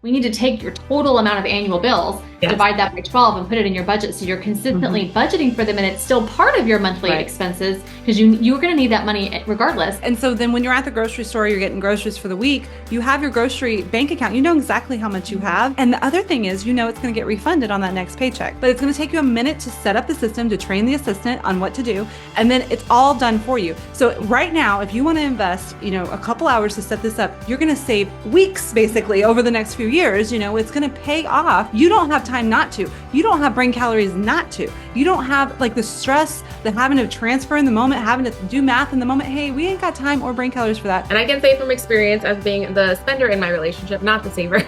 we need to take your total amount of annual bills, divide that by 12 and put it in your budget. So you're consistently budgeting for them and it's still part of your monthly expenses because you're going to need that money regardless. And so then when you're at the grocery store, you're getting groceries for the week, you have your grocery bank account, you know exactly how much you have. And the other thing is, you know, it's going to get refunded on that next paycheck, but it's going to take you a minute to set up the system, to train the assistant on what to do. And then it's all done for you. So right now, if you want to invest, you know, a couple hours to set this up, you're going to save weeks basically over the next few years. You know, it's going to pay off. You don't have time not to. You don't have brain calories not to. You don't have like the stress, the having to transfer in the moment, having to do math in the moment. Hey, we ain't got time or brain calories for that. And I can say from experience as being the spender in my relationship, not the saver,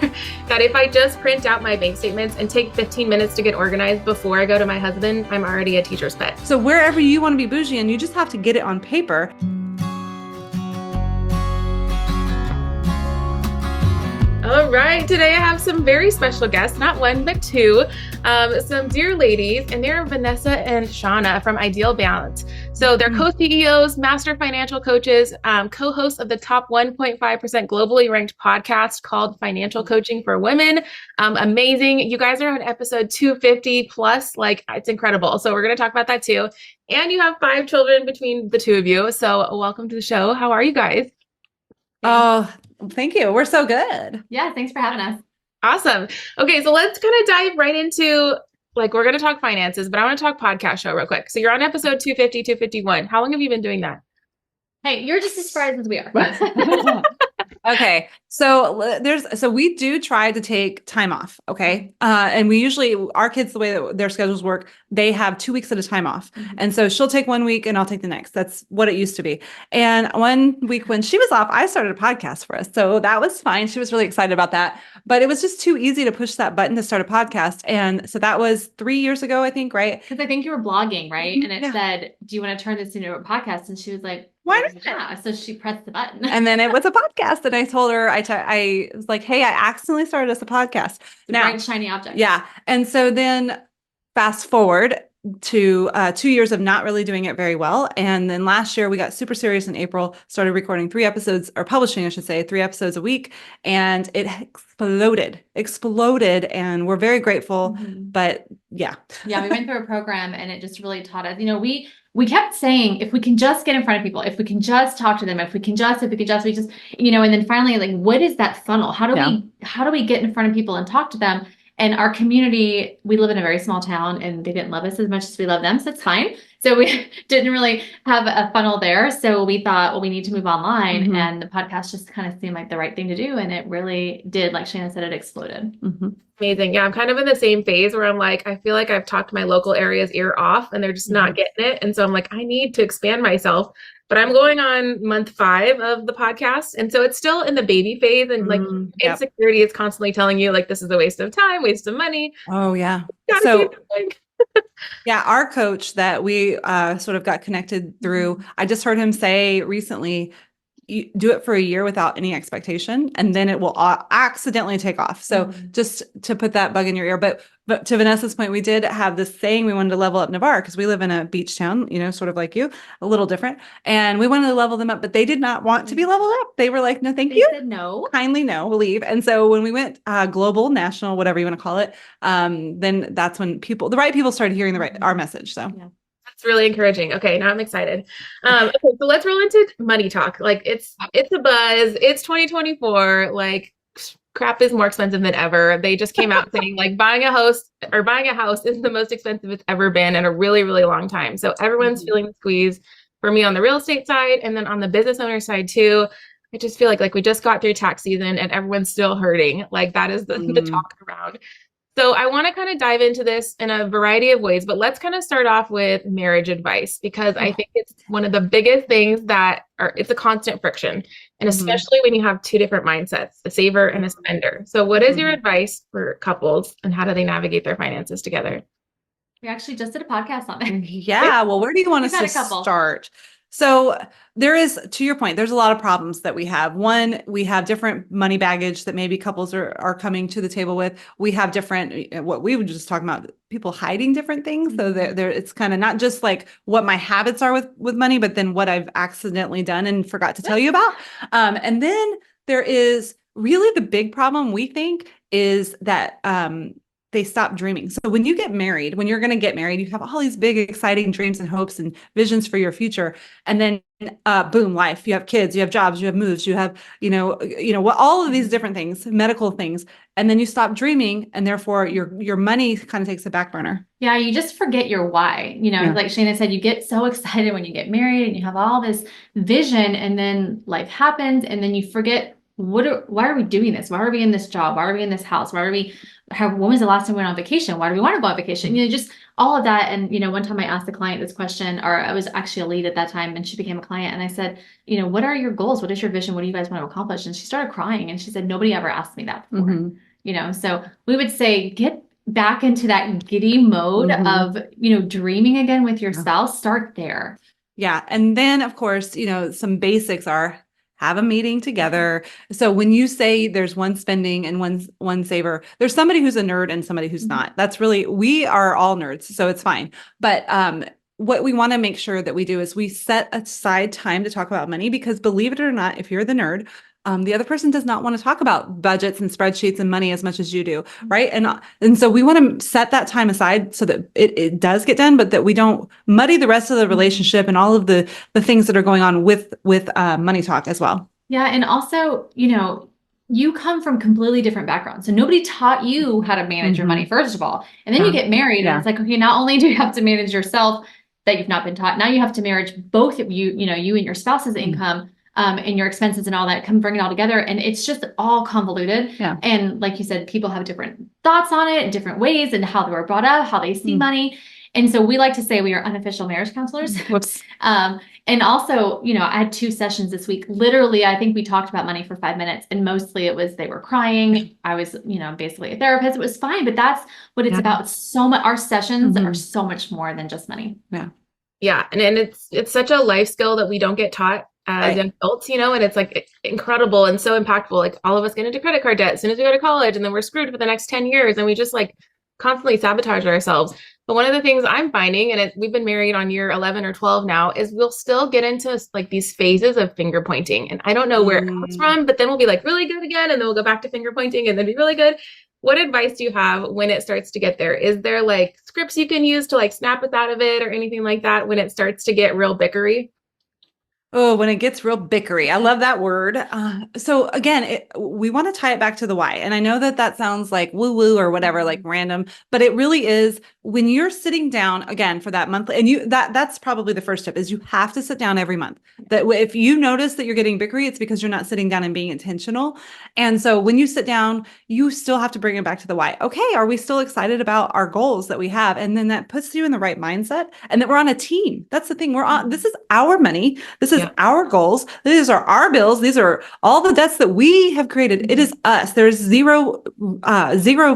that if I just print out my bank statements and take 15 minutes to get organized before I go to my husband, I'm already a teacher's pet. So wherever you want to be bougie, and you just have to get it on paper. All right, today I have some very special guests, not one, but two, some dear ladies, and they're Vanessa and Shana from Ideal Balance. So they're co-CEOs, master financial coaches, co-hosts of the top 1.5% globally ranked podcast called Financial Coaching for Women. Amazing. You guys are on episode 250 plus, like it's incredible. So we're going to talk about that too. And you have 5 children between the two of you. So welcome to the show. How are you guys? Oh, thank you. We're so good. Yeah, thanks for having us. Awesome. Okay, so let's kind of dive right into, like, we're going to talk finances, but I want to talk podcast show real quick. So you're on episode 250, 251. How long have you been doing that? Hey, you're just as surprised as we are. Okay. So we do try to take time off. Okay. And we usually, our kids, the way that their schedules work, they have 2 weeks at a time off. And so she'll take 1 week and I'll take the next. That's what it used to be. And 1 week when she was off, I started a podcast for us. So that was fine. She was really excited about that, but it was just too easy to push that button to start a podcast. And so that was 3 years ago, I think, right? Because I think you were blogging, right? And it said, do you want to turn this into a podcast? And she was like, why not? Yeah. So she pressed the button. And then it was a podcast. And I told her, I was like, hey, I accidentally started us a podcast. Now, bright, shiny object. Yeah. And so then fast forward to 2 years of not really doing it very well. And then last year we got super serious in April, started recording 3 episodes, or publishing, I should say, 3 episodes a week. And it exploded. And we're very grateful. But yeah. Yeah, we went through a program and it just really taught us, you know, we kept saying, if we can just get in front of people, if we can just talk to them, we just, you know, and then finally, like, what is that funnel? How do we get in front of people and talk to them? And our community, we live in a very small town and they didn't love us as much as we love them. So it's fine. So we didn't really have a funnel there. So we thought, well, we need to move online. And the podcast just kind of seemed like the right thing to do. And it really did. Like Shana said, it exploded. Amazing. Yeah, I'm kind of in the same phase where I'm like, I feel like I've talked my local area's ear off and they're just not getting it. And so I'm like, I need to expand myself. But I'm going on month 5 of the podcast. And so it's still in the baby phase. And like insecurity is constantly telling you, like, this is a waste of time, waste of money. Oh, yeah. So yeah, our coach that we sort of got connected through, I just heard him say recently, you do it for a year without any expectation, and then it will accidentally take off. So just to put that bug in your ear. But to Vanessa's point, we did have this saying we wanted to level up Navarre because we live in a beach town, you know, sort of like you, a little different. And we wanted to level them up, but they did not want to be leveled up. They were like, no, thank you. Said no. Kindly no, we'll leave. And so when we went global, national, whatever you want to call it, then that's when the right people started hearing our message. So yeah. It's really encouraging. Okay, now I'm excited. Okay, so let's roll into money talk. Like it's a buzz. It's 2024. Like crap is more expensive than ever. They just came out saying like buying a house is the most expensive it's ever been in a really, really long time. So everyone's feeling the squeeze. For me on the real estate side and then on the business owner side too. I just feel like we just got through tax season and everyone's still hurting. Like that is the talk around. So I want to kind of dive into this in a variety of ways, but let's kind of start off with marriage advice, because I think it's one of the biggest things it's a constant friction. And especially when you have 2 different mindsets, a saver and a spender. So what is your advice for couples and how do they navigate their finances together? We actually just did a podcast on it. Yeah. Well, where do you want us to start? So there is, to your point, there's a lot of problems that we have. One, we have different money baggage that maybe couples are coming to the table with. We have different, what we were just talking about, people hiding different things. So there, it's kind of not just like what my habits are with money, but then what I've accidentally done and forgot to tell you about. And then there is really the big problem, we think, is that they stop dreaming. So when you get married, when you're going to get married, you have all these big, exciting dreams and hopes and visions for your future. And then boom, life, you have kids, you have jobs, you have moves, you have, what, all of these different things, medical things. And then you stop dreaming, and therefore your money kind of takes a back burner. Yeah, you just forget your why. Like Shana said, you get so excited when you get married and you have all this vision, and then life happens, and then you forget why are we doing this? Why are we in this job? Why are we in this house? When was the last time we went on vacation? Why do we want to go on vacation? Just all of that. And, one time I asked a client this question, or I was actually a lead at that time, and she became a client. And I said, what are your goals? What is your vision? What do you guys want to accomplish? And she started crying, and she said, nobody ever asked me that before. So we would say, get back into that giddy mode of, dreaming again with your spouse. Start there. Yeah. And then of course, some basics are have a meeting together. So when you say there's one spending and one saver, there's somebody who's a nerd and somebody who's not. That's really, we are all nerds, so it's fine. But what we want to make sure that we do is we set aside time to talk about money, because believe it or not, if you're the nerd, the other person does not want to talk about budgets and spreadsheets and money as much as you do, right? And so we want to set that time aside so that it does get done, but that we don't muddy the rest of the relationship and all of the things that are going on with money talk as well. Yeah, and also, you come from completely different backgrounds. So nobody taught you how to manage your money, first of all. And then you get married, and it's like, okay, not only do you have to manage yourself that you've not been taught, now you have to manage both of you, you and your spouse's income. And your expenses and all that, bring it all together. And it's just all convoluted. Yeah. And like you said, people have different thoughts on it in different ways, and how they were brought up, how they see money. And so we like to say we are unofficial marriage counselors. Whoops. And also, I had 2 sessions this week. Literally, I think we talked about money for 5 minutes, and mostly it was, they were crying. I was, basically a therapist. It was fine, but that's what it's about. So much, our sessions are so much more than just money. Yeah. Yeah. And it's such a life skill that we don't get taught as young adults, and it's like incredible and so impactful. Like all of us get into credit card debt as soon as we go to college, and then we're screwed for the next 10 years, and we just like constantly sabotage ourselves. But one of the things I'm finding, and we've been married on year 11 or 12 now, is we'll still get into like these phases of finger pointing. And I don't know where it comes from, but then we'll be like really good again, and then we'll go back to finger pointing and then be really good. What advice do you have when it starts to get there? Is there like scripts you can use to like snap us out of it or anything like that when it starts to get real bickery? Oh, when it gets real bickery. I love that word. So again, we want to tie it back to the why. And I know that sounds like woo-woo or whatever, like random, but it really is when you're sitting down again for that monthly, and that's probably the first step, is you have to sit down every month. That if you notice that you're getting bickery, it's because you're not sitting down and being intentional. And so when you sit down, you still have to bring it back to the why. Okay, are we still excited about our goals that we have? And then that puts you in the right mindset, and that we're on a team. That's the thing. This is our money. This is our goals. These are our bills. These are all the debts that we have created. It is us. There's zero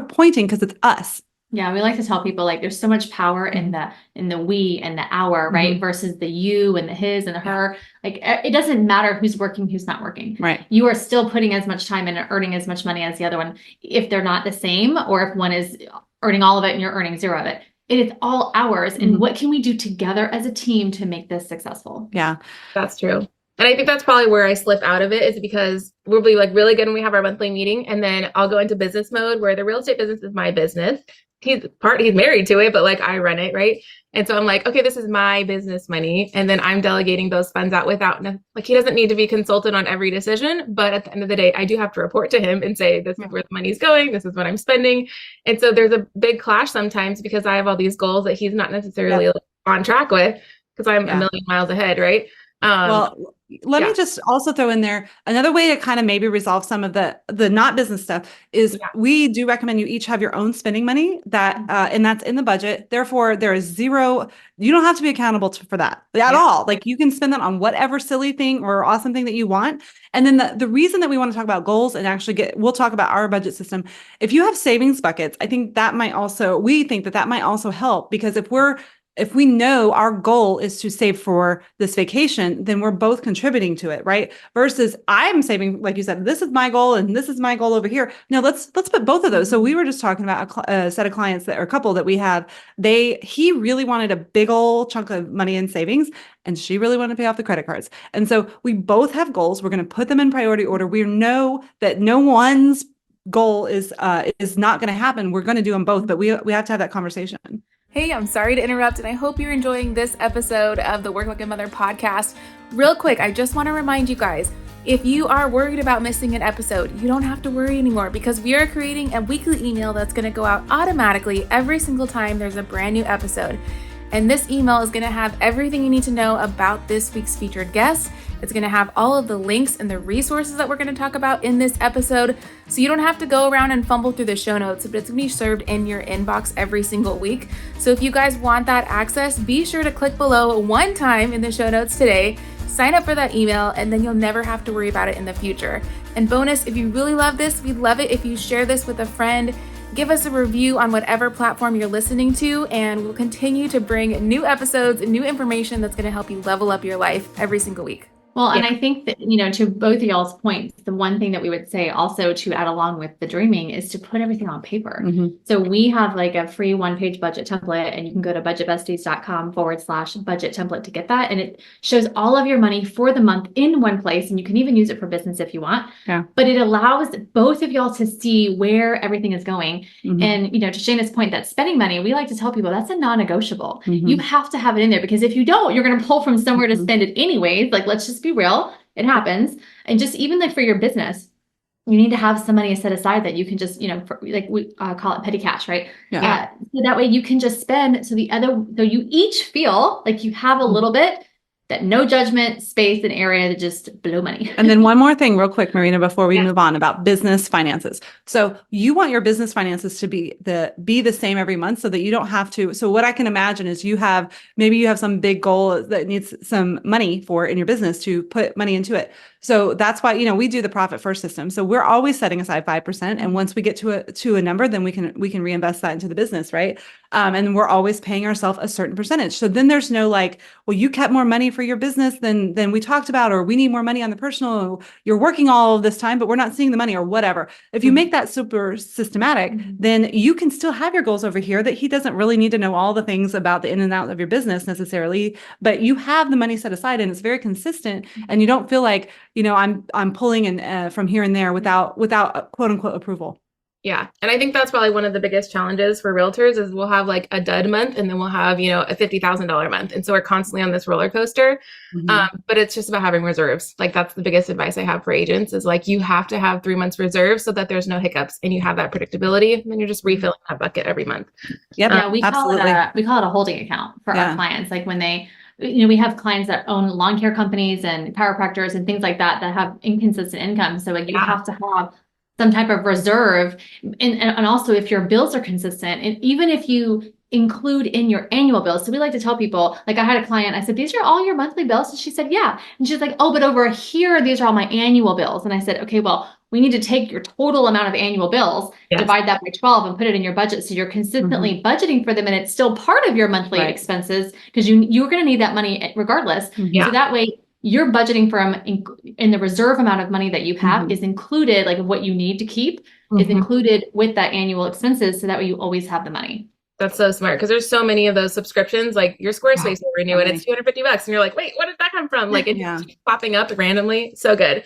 pointing, because it's us. Yeah, we like to tell people, like, there's so much power in the we and the our, right? Versus the you and the his and the her. Like, it doesn't matter who's working, who's not working. Right. You are still putting as much time in and earning as much money as the other one. If they're not the same, or if one is earning all of it and you're earning zero of it. It is all ours. And what can we do together as a team to make this successful? Yeah, that's true. And I think that's probably where I slip out of it, is because we'll be like really good when we have our monthly meeting, and then I'll go into business mode where the real estate business is my business. He's married to it, but like I run it, right? And so I'm like, okay, this is my business money, and then I'm delegating those funds out without, like, he doesn't need to be consulted on every decision, but at the end of the day, I do have to report to him and say, this is where the money's going, this is what I'm spending. And so there's a big clash sometimes, because I have all these goals that he's not necessarily on track with, because I'm a million miles ahead, right? Well, let me just also throw in there another way to kind of maybe resolve some of the not business stuff is we do recommend you each have your own spending money and that's in the budget. Therefore, there is zero. You don't have to be accountable for that at all. Like, you can spend that on whatever silly thing or awesome thing that you want. And then the reason that we want to talk about goals and actually we'll talk about our budget system. If you have savings buckets, I think we think that might also help, because if we know our goal is to save for this vacation, then we're both contributing to it, right? Versus I'm saving, like you said, this is my goal and this is my goal over here. No, let's put both of those. So we were just talking about a set of clients or a couple that we have. He really wanted a big old chunk of money in savings, and she really wanted to pay off the credit cards. And so we both have goals. We're going to put them in priority order. We know that no one's goal is not going to happen. We're going to do them both, but we have to have that conversation. Hey, I'm sorry to interrupt, and I hope you're enjoying this episode of the Work Like a Mother podcast. Real quick, I just want to remind you guys, if you are worried about missing an episode, you don't have to worry anymore, because we are creating a weekly email that's going to go out automatically every single time there's a brand new episode. And this email is going to have everything you need to know about this week's featured guest. It's going to have all of the links and the resources that we're going to talk about in this episode. So you don't have to go around and fumble through the show notes, but it's going to be served in your inbox every single week. So if you guys want that access, be sure to click below one time in the show notes today, sign up for that email, and then you'll never have to worry about it in the future. And bonus, if you really love this, we'd love it if you share this with a friend. Give us a review on whatever platform you're listening to, and we'll continue to bring new episodes and new information that's going to help you level up your life every single week. Well, and I think that, to both of y'all's points, the one thing that we would say also to add along with the dreaming is to put everything on paper. Mm-hmm. So we have like a free 1-page budget template, and you can go to budgetbesties.com/budget template to get that. And it shows all of your money for the month in one place. And you can even use it for business if you want. Yeah. But it allows both of y'all to see where everything is going. Mm-hmm. And, to Shana's point, that spending money, we like to tell people that's a non-negotiable. Mm-hmm. You have to have it in there, because if you don't, you're going to pull from somewhere to spend it anyways. Like, let's just be real. It happens. And just even like for your business, you need to have some money set aside that you can just, like we call it petty cash, right? Yeah. So that way you can just spend. So you each feel like you have a little bit, that no judgment, space, and area to just blow money. And then one more thing real quick, Marina, before we move on, about business finances. So you want your business finances to be the same every month, so that you don't have to. So what I can imagine is maybe you have some big goal that needs some money for in your business to put money into it. So that's why, we do the profit first system. So we're always setting aside 5%. And once we get to a number, then we can reinvest that into the business. Right. And we're always paying ourselves a certain percentage. So then there's no like, well, you kept more money for your business than we talked about, or we need more money on the personal, you're working all of this time, but we're not seeing the money, or whatever. If you make that super systematic, then you can still have your goals over here, that he doesn't really need to know all the things about the in and out of your business necessarily, but you have the money set aside and it's very consistent, and you don't feel like, I'm pulling in from here and there without quote unquote approval. Yeah. And I think that's probably one of the biggest challenges for realtors is we'll have like a dud month, and then we'll have, a $50,000 month. And so we're constantly on this roller coaster. But it's just about having reserves. Like, that's the biggest advice I have for agents is like, you have to have 3 months reserves so that there's no hiccups and you have that predictability. And then you're just refilling that bucket every month. Yep. Yeah, we absolutely. call it a holding account for our clients. Like when they, we have clients that own lawn care companies and chiropractors and things like that have inconsistent income. So like you have to have some type of reserve. And also if your bills are consistent, and even if you include in your annual bills. So we like to tell people, like I had a client, I said, these are all your monthly bills? And she said, yeah. And she's like, oh, but over here, these are all my annual bills. And I said, okay, well, we need to take your total amount of annual bills, divide that by 12 and put it in your budget. So you're consistently budgeting for them, and it's still part of your monthly expenses, because you're going to need that money regardless. So that way you're budgeting from in the reserve amount of money that you have is included, like what you need to keep is included with that annual expenses. So that way you always have the money. That's so smart, because there's so many of those subscriptions, like your Squarespace will renew and it's $250 and you're like, wait, what did that come from? Like it's just popping up randomly. So good.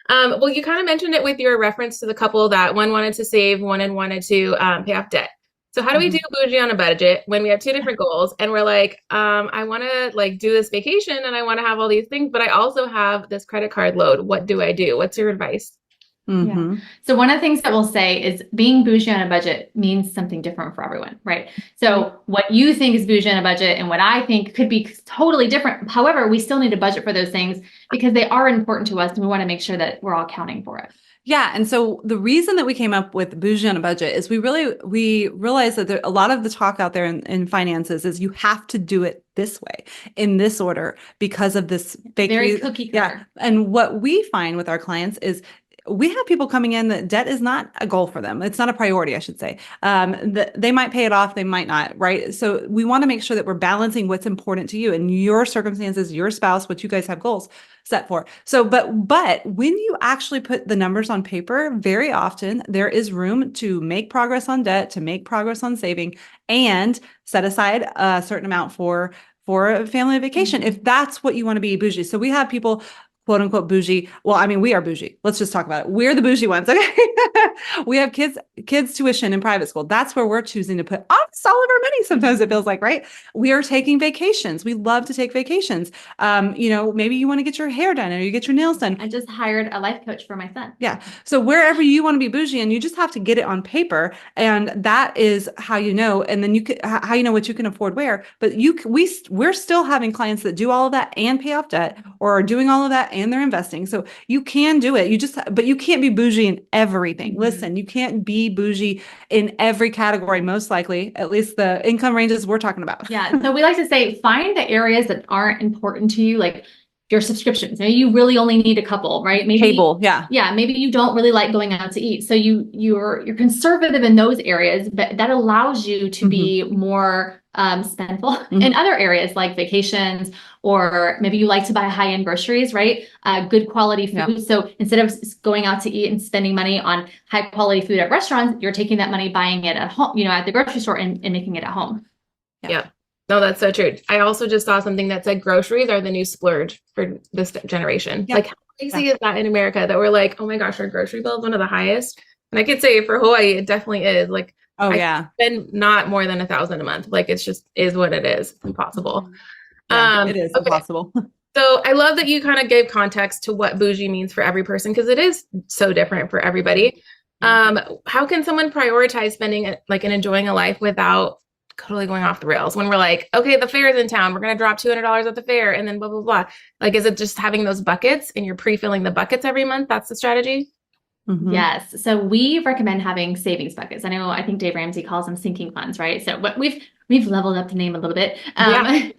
Well, you kind of mentioned it with your reference to the couple that one wanted to save, one wanted to pay off debt. So how do we do bougie on a budget when we have two different goals and we're like, I want to like do this vacation and I want to have all these things, but I also have this credit card load. What do I do? What's your advice? Yeah. So one of the things that we'll say is being bougie on a budget means something different for everyone, right? So what you think is bougie on a budget and what I think could be totally different. However, we still need to budget for those things because they are important to us and we want to make sure that we're all accounting for it. Yeah. And so the reason that we came up with bougie on a budget is we realized that a lot of the talk out there in finances is you have to do it this way, in this order, because of this very cookie cutter. Yeah. And what we find with our clients is we have people coming in that debt is not a goal for them. It's not a priority, I should say. They might pay it off, they might not, right? So we want to make sure that we're balancing what's important to you and your circumstances, your spouse, what you guys have goals set for. So, but when you actually put the numbers on paper, very often there is room to make progress on debt, to make progress on saving, and set aside a certain amount for a family vacation, if that's what you want to be bougie. So we have people quote unquote bougie. Well, I mean, we are bougie. Let's just talk about it. We're the bougie ones. Okay. We have kids tuition in private school. That's where we're choosing to put almost all of our money. Sometimes it feels like, right? We are taking vacations. We love to take vacations. Maybe you want to get your hair done or you get your nails done. I just hired a life coach for my son. Yeah. So wherever you want to be bougie, and you just have to get it on paper, and that is how you know. And then how you know what you can afford where. But we're still having clients that do all of that and pay off debt, or are doing all of that and they're investing. So you can do it. But you can't be bougie in everything. Mm-hmm. Listen, you can't be bougie in every category, most likely, at least the income ranges we're talking about. Yeah. So we like to say, find the areas that aren't important to you, like your subscriptions. Maybe you really only need a couple, right? Maybe cable. Yeah. Yeah. Maybe you don't really like going out to eat. So you're conservative in those areas, but that allows you to be more spendful in other areas like vacations, or maybe you like to buy high-end groceries, right? Good quality food. Yeah. So instead of going out to eat and spending money on high quality food at restaurants, you're taking that money, buying it at home, at the grocery store and making it at home. Yeah. No, that's so true. I also just saw something that said groceries are the new splurge for this generation. Yep. Like, how crazy is that in America that we're like, oh my gosh, our grocery bill is one of the highest? And I could say for Hawaii, it definitely is. Like, I spend not more than $1,000 a month. Like, it's just is what it is. It's impossible. Yeah, it is impossible. So I love that you kind of gave context to what bougie means for every person, because it is so different for everybody. How can someone prioritize spending like and enjoying a life without totally going off the rails when we're like, okay, the fair is in town, we're going to drop $200 at the fair, and then blah, blah, blah. Like, is it just having those buckets and you're pre-filling the buckets every month? That's the strategy? Mm-hmm. Yes. So we recommend having savings buckets. I think Dave Ramsey calls them sinking funds, right? So what we've leveled up the name a little bit. And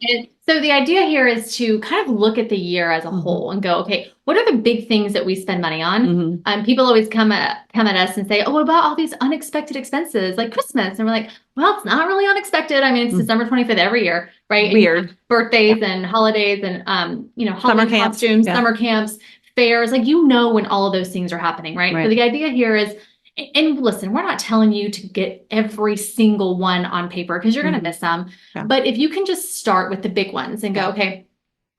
so the idea here is to kind of look at the year as a whole and go, okay, what are the big things that we spend money on? People always come at us and say, oh, what about all these unexpected expenses like Christmas? And we're like, well, it's not really unexpected. I mean, it's December 25th every year, right? Weird. Birthdays and holidays and, summer camps, costumes, summer camps, fairs, like, when all of those things are happening, right? So the idea here is, and listen, we're not telling you to get every single one on paper because you're going to miss some. Yeah. But if you can just start with the big ones and go, okay,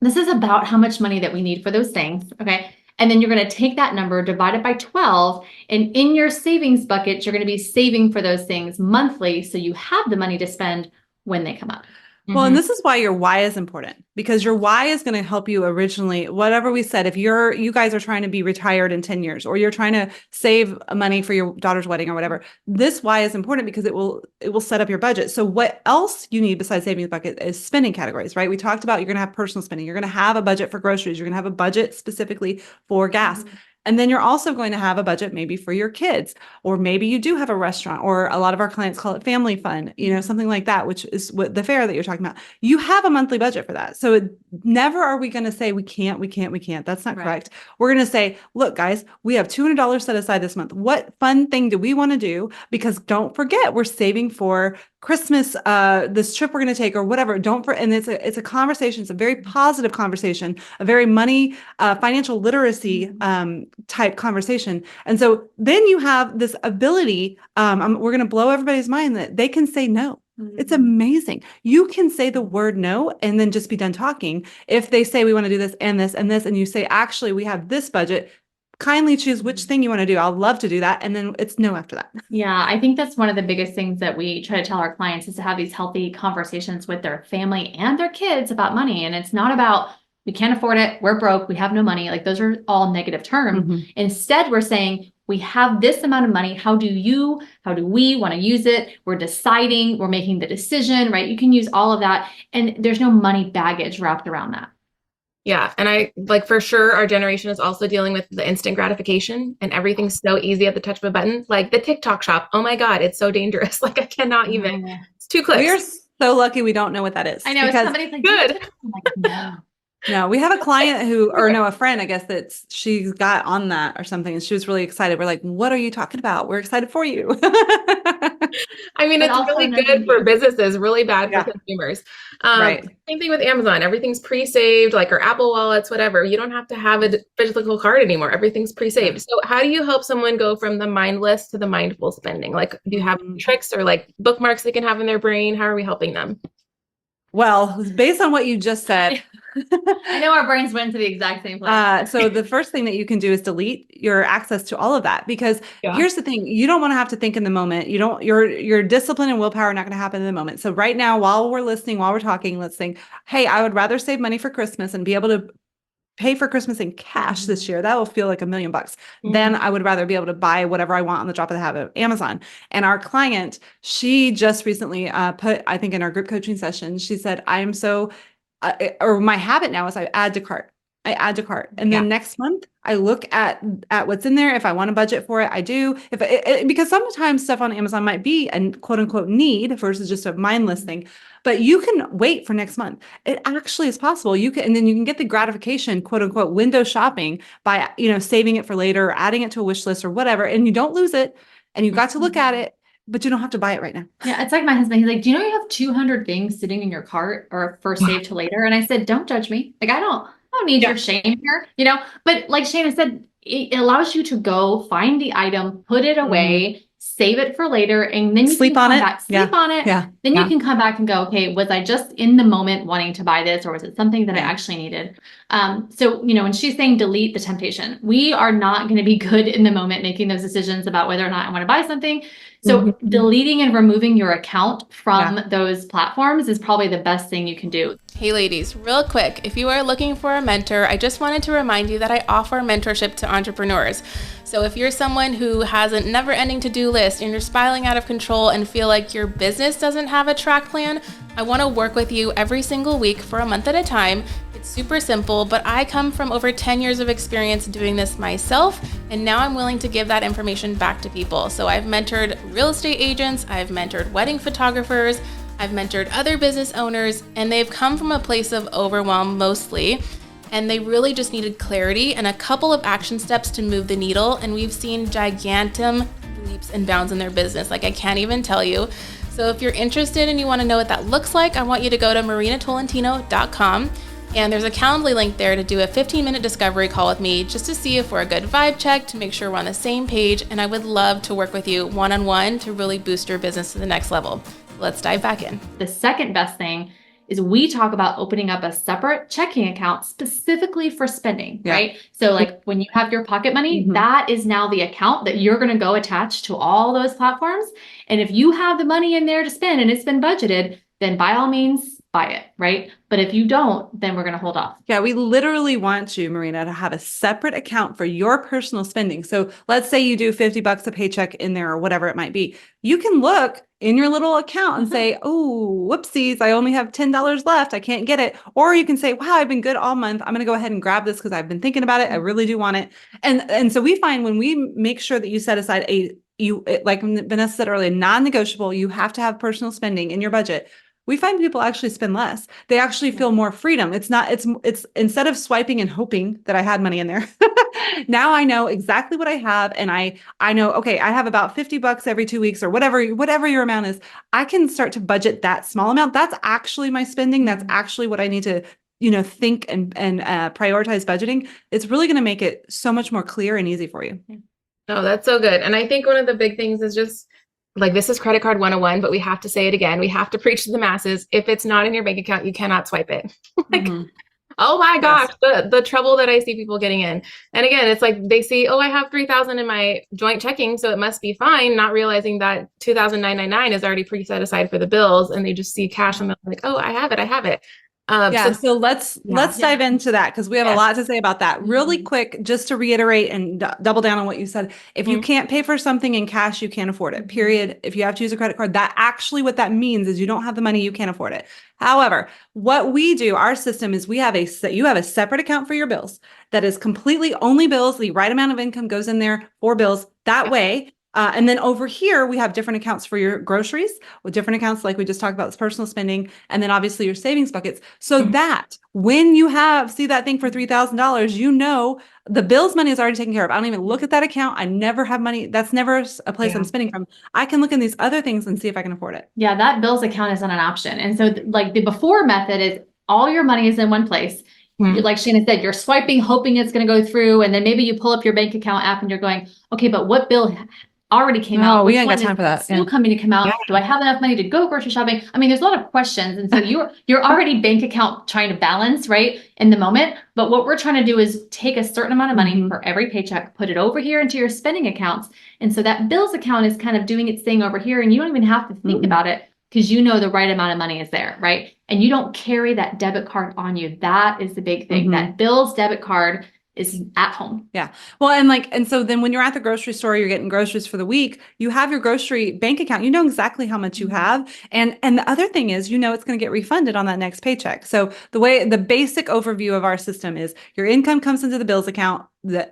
this is about how much money that we need for those things. Okay. And then you're going to take that number, divide it by 12. And in your savings bucket, you're going to be saving for those things monthly. So you have the money to spend when they come up. Well, and this is why your why is important, because your why is going to help you originally, whatever we said, if you guys are trying to be retired in 10 years, or you're trying to save money for your daughter's wedding or whatever, this why is important because it will set up your budget. So what else you need besides savings bucket is spending categories, right? We talked about you're going to have personal spending. You're going to have a budget for groceries. You're going to have a budget specifically for gas. And then you're also going to have a budget maybe for your kids, or maybe you do have a restaurant, or a lot of our clients call it family fun, something like that, which is what the fair that you're talking about. You have a monthly budget for that. So never are we going to say we can't. That's not correct. We're going to say, look, guys, we have $200 set aside this month. What fun thing do we want to do? Because don't forget, we're saving for Christmas, this trip we're going to take or whatever. And it's a conversation. It's a very positive conversation, a very money, financial literacy, type conversation. And so then you have this ability, we're going to blow everybody's mind that they can say no. It's amazing. You can say the word no and then just be done talking. If they say we want to do this and this and this, and you say, actually, we have this budget, kindly choose which thing you want to do. I'll love to do that. And then it's no after that. Yeah, I think that's one of the biggest things that we try to tell our clients is to have these healthy conversations with their family and their kids about money. And it's not about, we can't afford it, we're broke, we have no money. Like, those are all negative terms. Instead, we're saying, we have this amount of money. How do we want to use it? We're deciding, we're making the decision, right? You can use all of that. And there's no money baggage wrapped around that. Yeah. And I like, for sure, our generation is also dealing with the instant gratification, and everything's so easy at the touch of a button. Like the TikTok shop. Oh my God, it's so dangerous. Like, I cannot even, it's 2 clicks. We're so lucky we don't know what that is. I know. Somebody's like, good. No, we have a client a friend, I guess, she's got on that or something. And she was really excited. We're like, what are you talking about? We're excited for you. I mean, it's really good for businesses, really bad for consumers. Same thing with Amazon. Everything's pre-saved, like our Apple wallets, whatever. You don't have to have a physical card anymore. Everything's pre-saved. So how do you help someone go from the mindless to the mindful spending? Like, do you have tricks or like bookmarks they can have in their brain? How are we helping them? Well, based on what you just said, I know our brains went to the exact same place. So the first thing that you can do is delete your access to all of that, because here's the thing, you don't want to have to think in the moment. Your discipline and willpower are not going to happen in the moment. So right now, while we're listening, while we're talking, let's think, hey, I would rather save money for Christmas and be able to pay for Christmas in cash this year. That will feel like $1 million. Then I would rather be able to buy whatever I want on the drop of the hat of Amazon. And our client, she just recently put, I think in our group coaching session, she said, I'm so, or my habit now is I add to cart. And then next month I look at what's in there. If I want to budget for it, I do. Because sometimes stuff on Amazon might be a quote unquote need versus just a mindless thing, but you can wait for next month. It actually is possible. And then you can get the gratification, quote unquote, window shopping by, saving it for later, or adding it to a wish list or whatever. And you don't lose it, and you got to look at it, but you don't have to buy it right now. Yeah, it's like my husband. He's like, do you know you have 200 things sitting in your cart or for save to later? And I said, don't judge me. Like, I don't need your shame here, but like Shana said, it allows you to go find the item, put it away, save it for later, and then you sleep on it. Sleep on it. Yeah. Then you can come back and go, okay, was I just in the moment wanting to buy this, or was it something that I actually needed? So, when she's saying delete the temptation, we are not going to be good in the moment making those decisions about whether or not I want to buy something. So deleting and removing your account from those platforms is probably the best thing you can do. Hey ladies, real quick, if you are looking for a mentor, I just wanted to remind you that I offer mentorship to entrepreneurs. So if you're someone who has a never-ending to-do list and you're spiraling out of control and feel like your business doesn't have a track plan, I want to work with you every single week for a month at a time. It's super simple, but I come from over 10 years of experience doing this myself, and now I'm willing to give that information back to people. So I've mentored real estate agents, I've mentored wedding photographers, I've mentored other business owners, and they've come from a place of overwhelm mostly, and they really just needed clarity and a couple of action steps to move the needle, and we've seen gigantic leaps and bounds in their business, like I can't even tell you. So if you're interested and you want to know what that looks like, I want you to go to marinatolentino.com, and there's a Calendly link there to do a 15-minute discovery call with me just to see if we're a good vibe check, to make sure we're on the same page, and I would love to work with you one-on-one to really boost your business to the next level. Let's dive back in. The second best thing is we talk about opening up a separate checking account specifically for spending, right? So like when you have your pocket money, that is now the account that you're going to go attach to all those platforms. And if you have the money in there to spend and it's been budgeted, then by all means, buy it, right? But if you don't, then we're going to hold off. Yeah, we literally want you, Marina, to have a separate account for your personal spending. So let's say you do $50 a paycheck in there or whatever it might be. You can look in your little account and say, oh, whoopsies, I only have $10 left. I can't get it. Or you can say, wow, I've been good all month. I'm going to go ahead and grab this because I've been thinking about it. I really do want it. And so we find when we make sure that you set aside like Vanessa said earlier, non-negotiable, you have to have personal spending in your budget. We find people actually spend less. They actually feel more freedom. It's instead of swiping and hoping that I had money in there. Now I know exactly what I have. And I know, okay, I have about $50 every 2 weeks or whatever your amount is. I can start to budget that small amount. That's actually my spending. That's actually what I need to, think and prioritize budgeting. It's really going to make it so much more clear and easy for you. Oh, that's so good. And I think one of the big things is just, like, this is credit card 101, but we have to say it again. We have to preach to the masses. If it's not in your bank account, you cannot swipe it. Oh my gosh, the trouble that I see people getting in. And again, it's like they see, oh, I have 3,000 in my joint checking, so it must be fine, not realizing that 2,999 is already pre-set aside for the bills, and they just see cash and they're like, oh, I have it. So let's dive into that, because we have a lot to say about that. Really quick, just to reiterate and double down on what you said. If you can't pay for something in cash, you can't afford it, period. If you have to use a credit card, what that means is you don't have the money, you can't afford it. However, what we do, our system is you have a separate account for your bills that is completely only bills. The right amount of income goes in there for bills. That way, and then over here, we have different accounts for your groceries, with different accounts like we just talked about, this personal spending, and then obviously your savings buckets. So that when you see that thing for $3,000, the bills money is already taken care of. I don't even look at that account. I never have money. That's never a place I'm spending from. I can look in these other things and see if I can afford it. Yeah, that bills account is not an option. And so like the before method is all your money is in one place. Like Shana said, you're swiping, hoping it's going to go through. And then maybe you pull up your bank account app and you're going, okay, but what bill already came No, out? we Which ain't got one time for that. is still Yeah. coming to come out? Yeah. Do I have enough money to go grocery shopping? I mean, there's a lot of questions. And so you're already bank account trying to balance, right, in the moment. But what we're trying to do is take a certain amount of money for every paycheck, put it over here into your spending accounts. And so that bills account is kind of doing its thing over here. And you don't even have to think about it because you know the right amount of money is there, right? And you don't carry that debit card on you. That is the big thing. That Bill's debit card is at home. Yeah. Well, and so then when you're at the grocery store, you're getting groceries for the week, you have your grocery bank account, you know exactly how much you have. And the other thing is, you know, it's going to get refunded on that next paycheck. So the basic overview of our system is your income comes into the bills account,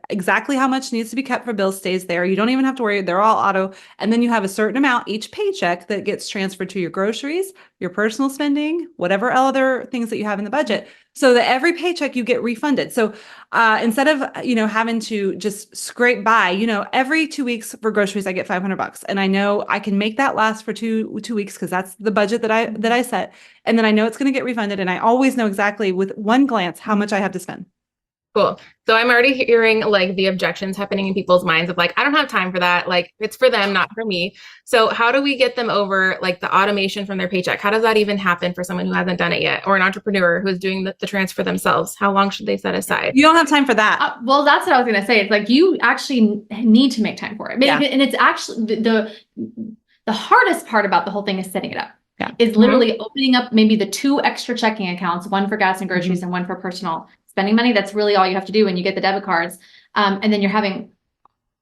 exactly how much needs to be kept for bills stays there. You don't even have to worry. They're all auto. And then you have a certain amount each paycheck that gets transferred to your groceries, your personal spending, whatever other things that you have in the budget, so that every paycheck you get refunded. So instead of, you know, having to just scrape by, you know, every 2 weeks for groceries, I get $500, and I know I can make that last for two weeks because that's the budget that I set. And then I know it's going to get refunded. And I always know exactly with one glance how much I have to spend. Cool. So I'm already hearing like the objections happening in people's minds of like, I don't have time for that. Like it's for them, not for me. So how do we get them over like the automation from their paycheck? How does that even happen for someone who hasn't done it yet, or an entrepreneur who's doing the transfer themselves? How long should they set aside? You don't have time for that. Well, that's what I was going to say. It's like you actually need to make time for it. Yeah. And it's actually the hardest part about the whole thing is setting it up. Yeah. Is literally opening up maybe the 2 extra checking accounts, one for gas and groceries and one for personal spending money. That's really all you have to do when you get the debit cards. And then you're having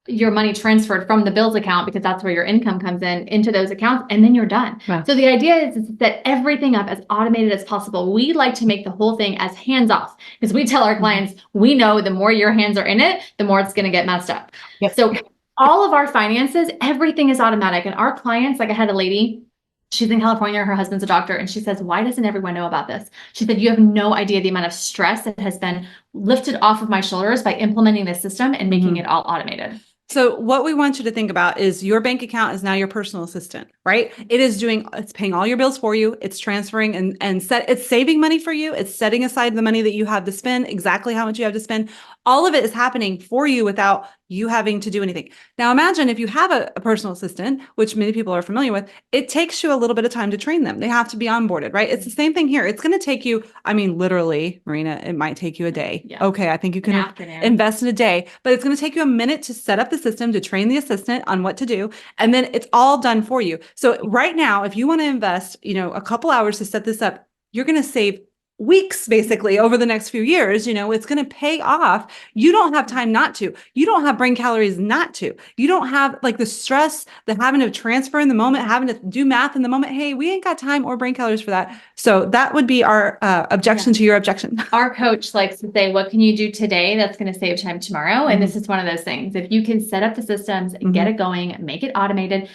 your money transferred from the bills account, because that's where your income comes in, into those accounts, and then you're done. Wow. So the idea is to set everything up as automated as possible. We like to make the whole thing as hands off, because we tell our clients, we know the more your hands are in it, the more it's going to get messed up. Yep. So all of our finances, everything is automatic. And our clients, like I had a lady, she's in California, her husband's a doctor, and she says, why doesn't everyone know about this? She said, you have no idea the amount of stress that has been lifted off of my shoulders by implementing this system and making it all automated. So what we want you to think about is your bank account is now your personal assistant, right? It's paying all your bills for you. It's transferring it's saving money for you. It's setting aside the money that you have to spend, exactly how much you have to spend. All of it is happening for you without you having to do anything. Now imagine if you have a personal assistant, which many people are familiar with, it takes you a little bit of time to train them. They have to be onboarded, right? It's the same thing here. It's going to take you, I mean, literally, Marina, it might take you a day. Yeah. Okay, I think you can invest in a day, but it's going to take you a minute to set up the system, to train the assistant on what to do, and then it's all done for you. So right now, if you want to invest, you know, a couple hours to set this up, you're going to save weeks basically over the next few years. You know, it's going to pay off. You don't have time not to. You don't have brain calories not to. You don't have like the stress, the having to transfer in the moment, having to do math in the moment. Hey, we ain't got time or brain calories for that. So that would be our objection to your objection. Our coach likes to say, what can you do today that's going to save time tomorrow? And this is one of those things. If you can set up the systems and get it going, make it automated.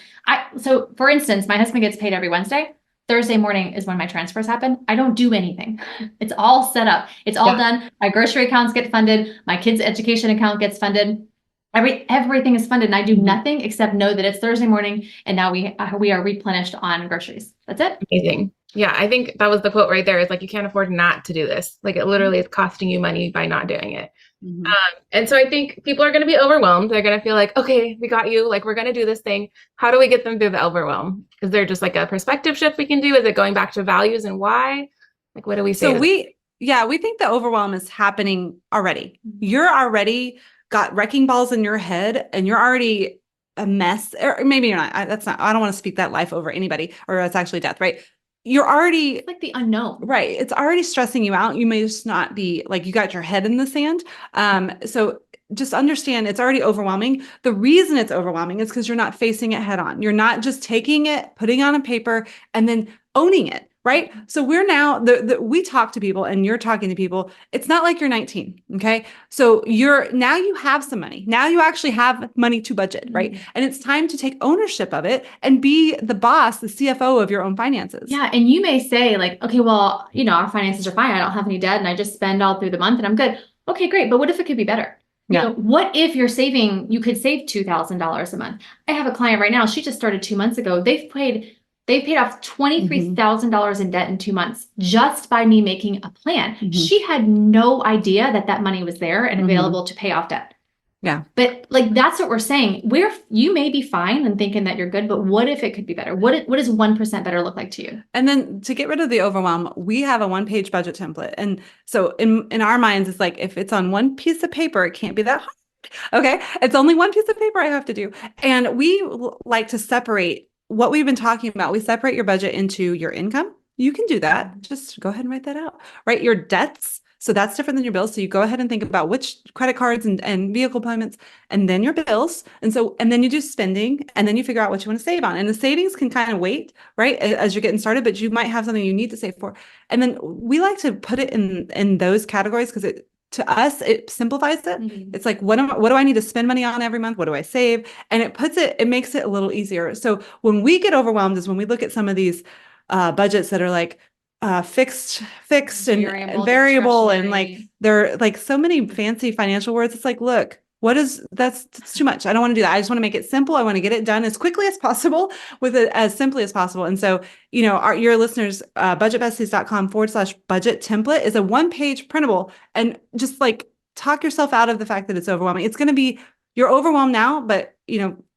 So for instance, my husband gets paid every Wednesday. Thursday morning is when my transfers happen. I don't do anything. It's all set up. It's all done. My grocery accounts get funded. My kids' education account gets funded. Everything is funded, and I do nothing except know that it's Thursday morning, and now we are replenished on groceries. That's it. Amazing. Yeah, I think that was the quote right there. Is like, you can't afford not to do this. Like, it literally is costing you money by not doing it. And so I think people are going to be overwhelmed. They're going to feel like, okay, we got you. Like, we're going to do this thing. How do we get them through the overwhelm? Is there just like a perspective shift we can do? Is it going back to values and why? Like, what do we say? So we think the overwhelm is happening already. You're already got wrecking balls in your head, and you're already a mess. Or maybe you're not. I don't want to speak that life over anybody, or it's actually death, right? You're already, it's like the unknown, right? It's already stressing you out. You may just not be like, you got your head in the sand. So just understand it's already overwhelming. The reason it's overwhelming is because you're not facing it head on. You're not just taking it, putting it on a paper, and then owning it. Right. So we're now we talk to people, and you're talking to people. It's not like you're 19. Okay. So now you have some money. Now you actually have money to budget. Right. And it's time to take ownership of it and be the boss, the CFO of your own finances. Yeah. And you may say like, okay, well, you know, our finances are fine. I don't have any debt and I just spend all through the month and I'm good. Okay, great. But what if it could be better? You know, what if you could save $2,000 a month? I have a client right now. She just started 2 months ago. They've paid off $23,000 in debt in 2 months just by me making a plan. She had no idea that money was there and available to pay off debt. Yeah. But like, that's what we're saying. You may be fine and thinking that you're good, but what if it could be better? What does 1% better look like to you? And then to get rid of the overwhelm, we have a 1-page budget template. And so in our minds, it's like, if it's on one piece of paper, it can't be that hard. Okay. It's only one piece of paper I have to do. And we like to separate what we've been talking about. We separate your budget into your income. You can do that. Just go ahead and write that out, right? Your debts. So that's different than your bills. So you go ahead and think about which credit cards and vehicle payments, and then your bills. And then you do spending, and then you figure out what you want to save on. And the savings can kind of wait, right, as you're getting started, but you might have something you need to save for. And then we like to put it in those categories because to us, it simplifies it. Mm-hmm. It's like, what do I need to spend money on every month? What do I save? And it makes it a little easier. So when we get overwhelmed is when we look at some of these budgets that are like fixed and variable, and like they're like so many fancy financial words. It's like, look, that's too much. I don't want to do that. I just want to make it simple. I want to get it done as quickly as possible with it as simply as possible. And so, your listeners, budgetbesties.com/budget template is a 1-page printable, and just like talk yourself out of the fact that it's overwhelming. It's going to be, you're overwhelmed now, but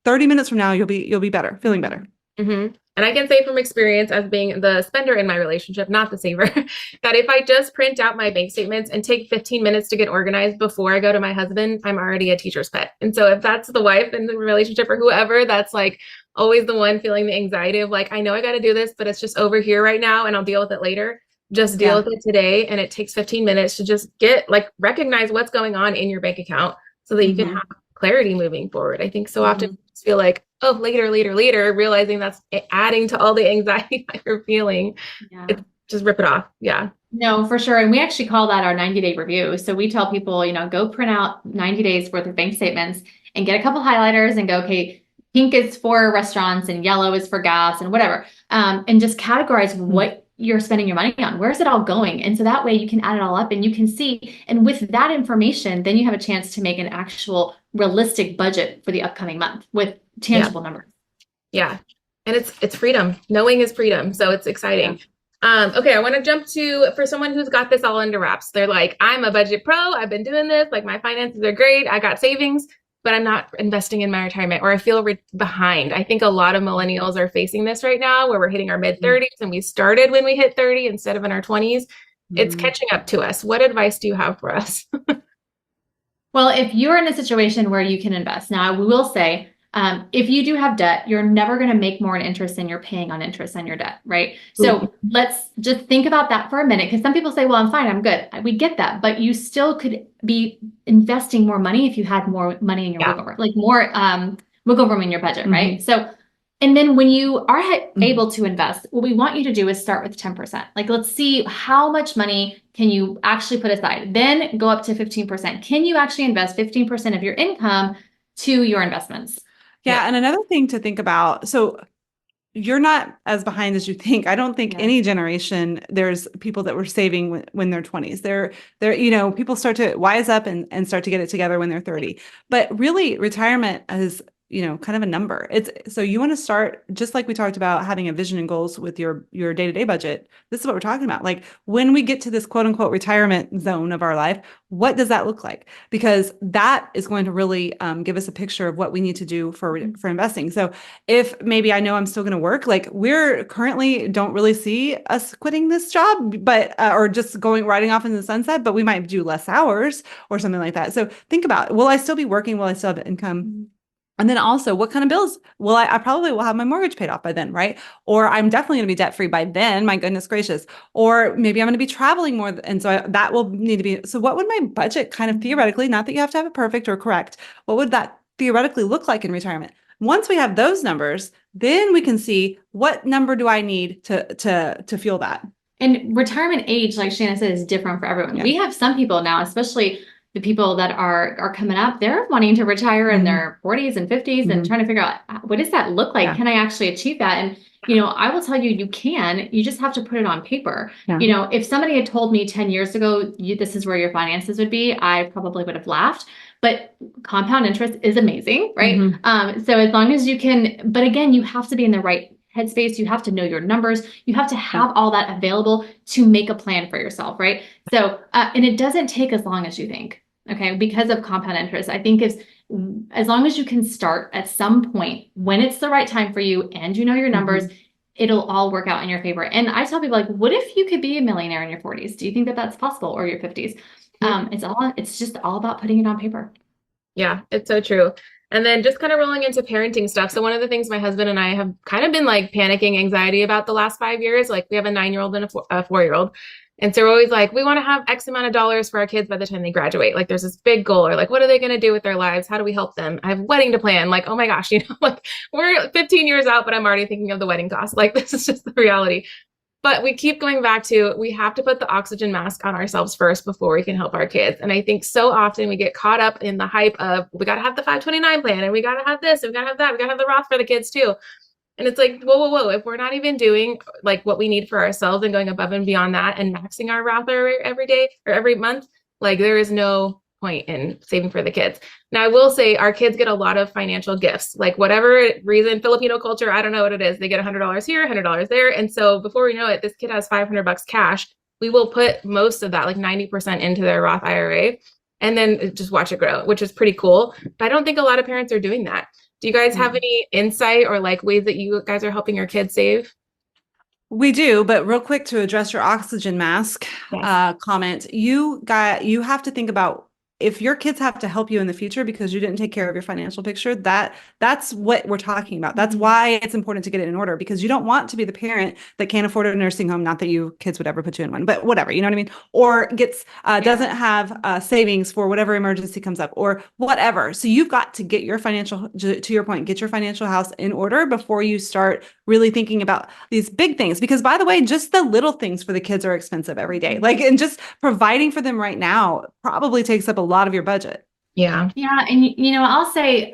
30 minutes from now, you'll be better, feeling better. Mm-hmm. And I can say from experience as being the spender in my relationship, not the saver, that if I just print out my bank statements and take 15 minutes to get organized before I go to my husband, I'm already a teacher's pet. And so if that's the wife in the relationship or whoever, that's like always the one feeling the anxiety of like, I know I got to do this, but it's just over here right now and I'll deal with it later. Just deal with it today. And it takes 15 minutes to just recognize what's going on in your bank account so that you can have clarity moving forward. I think so often I feel like, oh, later, realizing that's adding to all the anxiety that you're feeling. Yeah. Just rip it off. Yeah. No, for sure. And we actually call that our 90-day review. So we tell people, go print out 90 days worth of bank statements and get a couple highlighters and go, okay, pink is for restaurants and yellow is for gas and whatever. And just categorize what you're spending your money on. Where's it all going? And so that way you can add it all up and you can see. And with that information, then you have a chance to make an actual realistic budget for the upcoming month with tangible numbers. Yeah. And it's freedom. Knowing is freedom. So it's exciting. Yeah. Okay. I want to jump to, for someone who's got this all under wraps. They're like, I'm a budget pro. I've been doing this. Like my finances are great. I got savings, but I'm not investing in my retirement, or I feel behind. I think a lot of millennials are facing this right now where we're hitting our mid-30s and we started when we hit 30 instead of in our 20s. It's catching up to us. What advice do you have for us? Well, if you're in a situation where you can invest, now we will say, if you do have debt, you're never going to make more in interest than you're paying on interest on your debt, right? So let's just think about that for a minute, because some people say, well, I'm fine, I'm good. We get that, but you still could be investing more money if you had more money in your wiggle room, like more wiggle room in your budget, right? So, and then when you are able to invest, what we want you to do is start with 10%. Like, let's see how much money can you actually put aside, then go up to 15%. Can you actually invest 15% of your income to your investments? Yeah. And another thing to think about, so you're not as behind as you think. I don't think any generation, there's people that were saving when they're 20s. They're, people start to wise up and start to get it together when they're 30. But really, retirement is, kind of a number. So you want to start, just like we talked about having a vision and goals with your day-to-day budget. This is what we're talking about. Like when we get to this quote unquote retirement zone of our life, what does that look like? Because that is going to really give us a picture of what we need to do for investing. So if maybe I know I'm still going to work, like we're currently don't really see us quitting this job, but or just riding off in the sunset, but we might do less hours or something like that. So think about, will I still be working? Will I still have income? And then also, what kind of bills? Well, I probably will have my mortgage paid off by then, right? Or I'm definitely going to be debt free by then. My goodness gracious. Or maybe I'm going to be traveling more. And so that will need to be. So what would my budget kind of theoretically, not that you have to have it perfect or correct, what would that theoretically look like in retirement? Once we have those numbers, then we can see what number do I need to fuel that. And retirement age, like Shana said, is different for everyone. Yeah. We have some people now, especially the people that are coming up, they're wanting to retire in their 40s and 50s and trying to figure out, what does that look like? Yeah. Can I actually achieve that? And, I will tell you, you can, you just have to put it on paper. Yeah. If somebody had told me 10 years ago, this is where your finances would be, I probably would have laughed. But compound interest is amazing, right? So as long as you can, but again, you have to be in the right headspace. You have to know your numbers. You have to have all that available to make a plan for yourself, right? So, and it doesn't take as long as you think. Okay. Because of compound interest. I think as long as you can start at some point when it's the right time for you and you know your numbers, it'll all work out in your favor. And I tell people, like, what if you could be a millionaire in your 40s? Do you think that that's possible, or your 50s? It's just all about putting it on paper. Yeah, it's so true. And then just kind of rolling into parenting stuff. So one of the things my husband and I have kind of been like panicking anxiety about the last 5 years, like we have a 9-year-old and a 4-year-old. And so we're always like, we want to have X amount of dollars for our kids by the time they graduate. Like there's this big goal, or like, what are they going to do with their lives? How do we help them? I have a wedding to plan. Like, oh my gosh, like we're 15 years out, but I'm already thinking of the wedding cost. Like this is just the reality. But we keep going back to, we have to put the oxygen mask on ourselves first before we can help our kids. And I think so often we get caught up in the hype of, we got to have the 529 plan, and we got to have this, and we got to have that, we got to have the Roth for the kids too. And it's like, whoa. If we're not even doing like what we need for ourselves and going above and beyond that and maxing our Roth every day or every month, like there is no point in saving for the kids. Now, I will say our kids get a lot of financial gifts, like whatever reason, Filipino culture, I don't know what it is. They get $100 here, $100 there. And so before we know it, this kid has $500 cash. We will put most of that, like 90% into their Roth IRA, and then just watch it grow, which is pretty cool. But I don't think a lot of parents are doing that. Do you guys have any insight or like ways that you guys are helping your kids save? We do, but real quick to address your oxygen mask comment, you have to think about, if your kids have to help you in the future because you didn't take care of your financial picture, that's what we're talking about. That's why it's important to get it in order, because you don't want to be the parent that can't afford a nursing home. Not that you kids would ever put you in one, but whatever, you know what I mean? Or gets doesn't have savings for whatever emergency comes up or whatever. So you've got to get your financial, to your point, get your financial house in order before you start really thinking about these big things. Because by the way, just the little things for the kids are expensive every day. Like, and just providing for them right now probably takes up a lot of your budget. Yeah. And I'll say,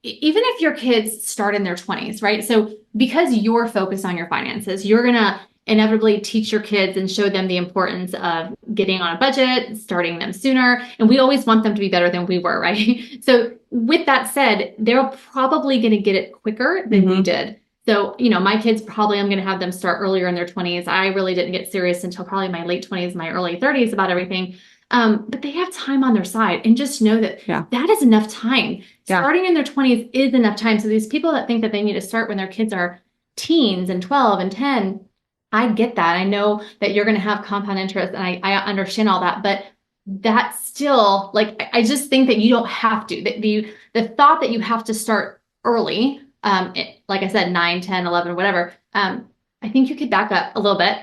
even if your kids start in their 20s, right? So because you're focused on your finances, you're going to inevitably teach your kids and show them the importance of getting on a budget, starting them sooner. And we always want them to be better than we were, right? So with that said, they're probably going to get it quicker than we did. So, my kids, probably I'm going to have them start earlier in their 20s. I really didn't get serious until probably my late 20s, my early 30s about everything. But they have time on their side, and just know that that is enough time. Starting in their 20s is enough time. So these people that think that they need to start when their kids are teens and 12 and 10, I get that. I know that you're going to have compound interest, and I understand all that, but that's still, like, I just think that you don't have to. The thought that you have to start early, like I said, 9, 10, 11, whatever, I think you could back up a little bit.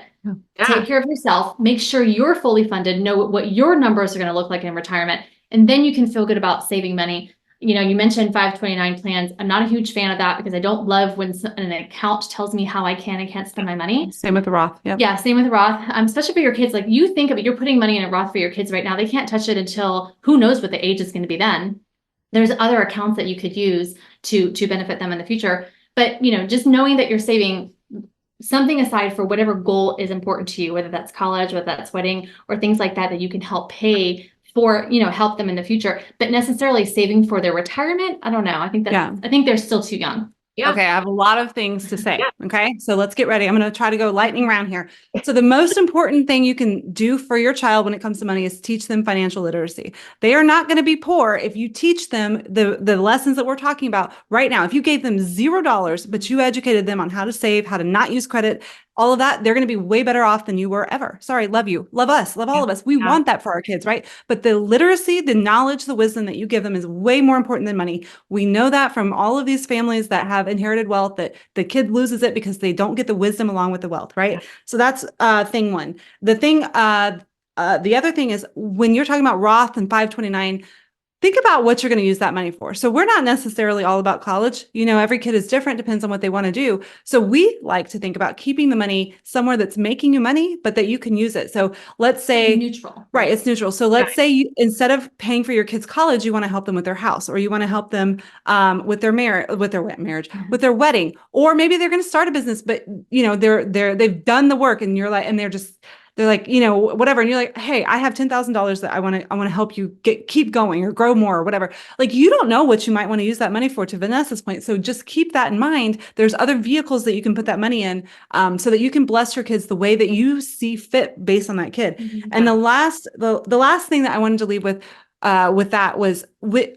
Take care of yourself, make sure you're fully funded, know what your numbers are going to look like in retirement, and then you can feel good about saving money. You mentioned 529 plans. I'm not a huge fan of that because I don't love when an account tells me how I can and can't spend my money. Same with the Roth. Yeah, same with the Roth. Especially for your kids. Like, you think of it, you're putting money in a Roth for your kids right now. They can't touch it until who knows what the age is going to be then. There's other accounts that you could use to benefit them in the future. But, just knowing that you're saving something aside for whatever goal is important to you, whether that's college, whether that's wedding, or things like that you can help pay for, help them in the future. But necessarily saving for their retirement, I don't know. I think I think they're still too young. Yeah. Okay, I have a lot of things to say. Okay, so let's get ready. I'm going to try to go lightning round here. So the most important thing you can do for your child when it comes to money is teach them financial literacy. They are not going to be poor if you teach them the lessons that we're talking about right now. If you gave them $0, but you educated them on how to save, how to not use credit, all of that, they're going to be way better off than you were ever. Sorry, love you, love us, love all of us. We want that for our kids, right? But the literacy, the knowledge, the wisdom that you give them is way more important than money. We know that from all of these families that have inherited wealth, that the kid loses it because they don't get the wisdom along with the wealth, right? So that's thing one. The other thing is, when you're talking about Roth and 529, think about what you're going to use that money for. So we're not necessarily all about college. Every kid is different, depends on what they want to do. So we like to think about keeping the money somewhere that's making you money, but that you can use it. So let's say neutral. Right, it's neutral. So let's say instead of paying for your kids' college, you want to help them with their house, or you want to help them with their marriage, with their wedding, or maybe they're going to start a business, but they've done the work, and you're like, and they're like, whatever. And you're like, hey, I have $10,000 that I want to help you keep going or grow more or whatever. Like, you don't know what you might want to use that money for, to Vanessa's point. So just keep that in mind. There's other vehicles that you can put that money in, so that you can bless your kids the way that you see fit based on that kid. And the last thing that I wanted to leave with, with that was,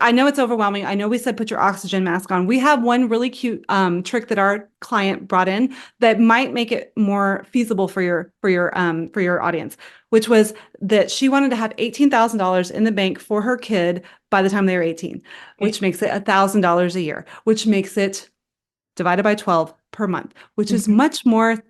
I know it's overwhelming. I know we said put your oxygen mask on. We have one really cute trick that our client brought in that might make it more feasible for your audience, which was that she wanted to have $18,000 in the bank for her kid by the time they were 18, which makes it $1,000 a year, which makes it divided by 12 per month, which is much more